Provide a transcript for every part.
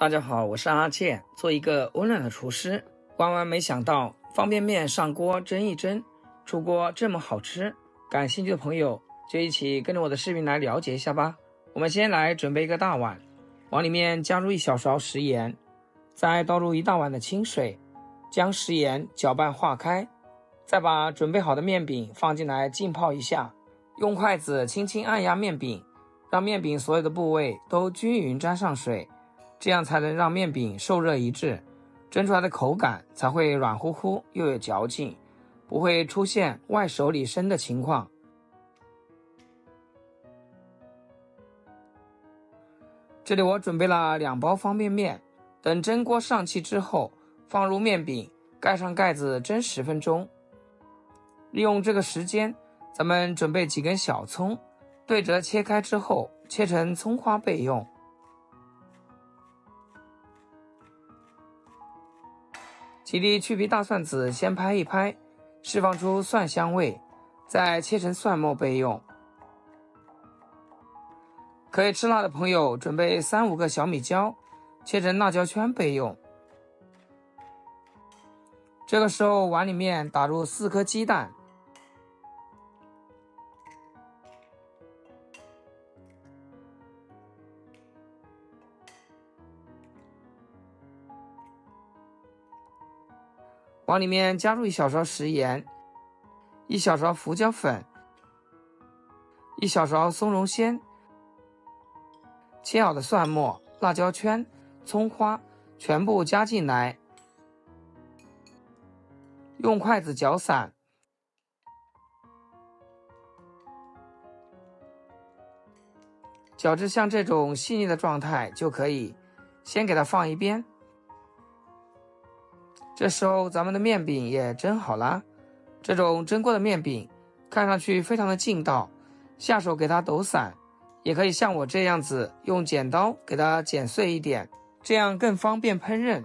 大家好，我是阿切，做一个温暖的厨师。万万没想到方便面上锅蒸一蒸，出锅这么好吃。感兴趣的朋友就一起跟着我的视频来了解一下吧。我们先来准备一个大碗，往里面加入1小勺食盐，再倒入1大碗的清水，将食盐搅拌化开，再把准备好的面饼放进来浸泡一下，用筷子轻轻按压面饼，让面饼所有的部位都均匀沾上水，这样才能让面饼受热一致，蒸出来的口感才会软乎乎又有嚼劲，不会出现外熟里生的情况。这里我准备了2包方便面，等蒸锅上气之后，放入面饼，盖上盖子蒸10分钟。利用这个时间，咱们准备几根小葱，对折切开之后切成葱花备用。几粒去皮大蒜籽先拍一拍，释放出蒜香味，再切成蒜末备用。可以吃辣的朋友准备3-5个小米椒，切成辣椒圈备用。这个时候碗里面打入4颗鸡蛋，往里面加入1小勺食盐，1小勺胡椒粉，1小勺松茸鲜，切好的蒜末、辣椒圈、葱花全部加进来，用筷子搅散，搅至像这种细腻的状态就可以，先给它放一边。这时候咱们的面饼也蒸好了，这种蒸过的面饼看上去非常的劲道，下手给它抖散，也可以像我这样子用剪刀给它剪碎一点，这样更方便烹饪。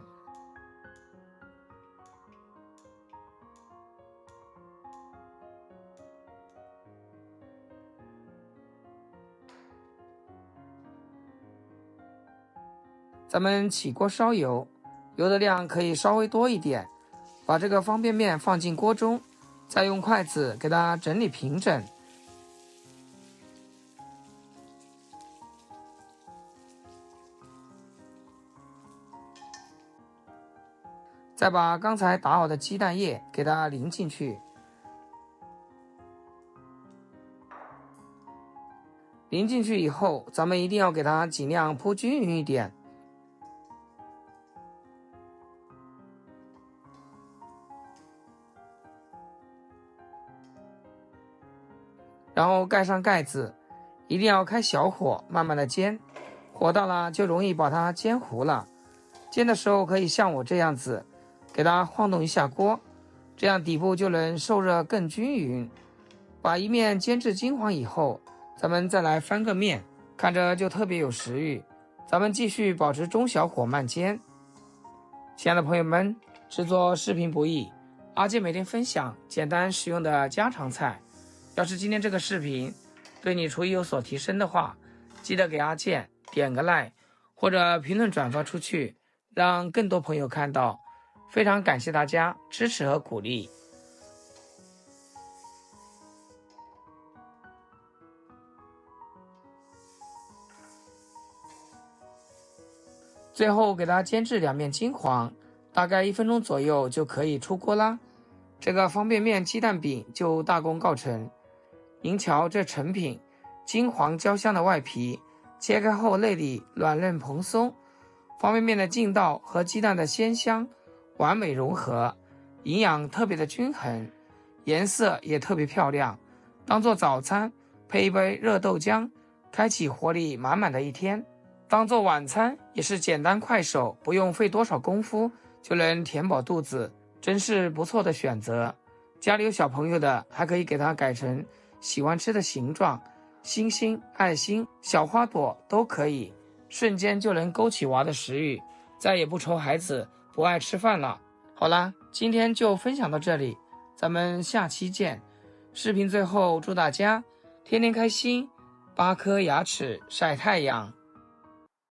咱们起锅烧油，油的量可以稍微多一点，把这个方便面放进锅中，再用筷子给它整理平整。再把刚才打好的鸡蛋液给它淋进去，淋进去以后，咱们一定要给它尽量铺均匀一点。然后盖上盖子，一定要开小火慢慢的煎，火大了就容易把它煎糊了。煎的时候可以像我这样子，给它晃动一下锅，这样底部就能受热更均匀。把一面煎至金黄以后，咱们再来翻个面，看着就特别有食欲。咱们继续保持中小火慢煎。亲爱的朋友们，制作视频不易，阿健每天分享简单实用的家常菜。要是今天这个视频对你厨艺有所提升的话，记得给阿健点个 like 或者评论转发出去，让更多朋友看到。非常感谢大家支持和鼓励。最后给它煎至2面金黄，大概1分钟左右就可以出锅啦。这个方便面鸡蛋饼就大功告成。您瞧这成品，金黄焦香的外皮，切开后内里软嫩蓬松，方便面的劲道和鸡蛋的鲜香完美融合，营养特别的均衡，颜色也特别漂亮，当做早餐配一杯热豆浆，开启活力满满的一天。当做晚餐也是简单快手，不用费多少功夫就能填饱肚子，真是不错的选择。家里有小朋友的还可以给他改成喜欢吃的形状，星星、爱心、小花朵都可以，瞬间就能勾起娃的食欲，再也不愁孩子不爱吃饭了。好啦，今天就分享到这里，咱们下期见。视频最后祝大家天天开心，8颗牙齿晒太阳。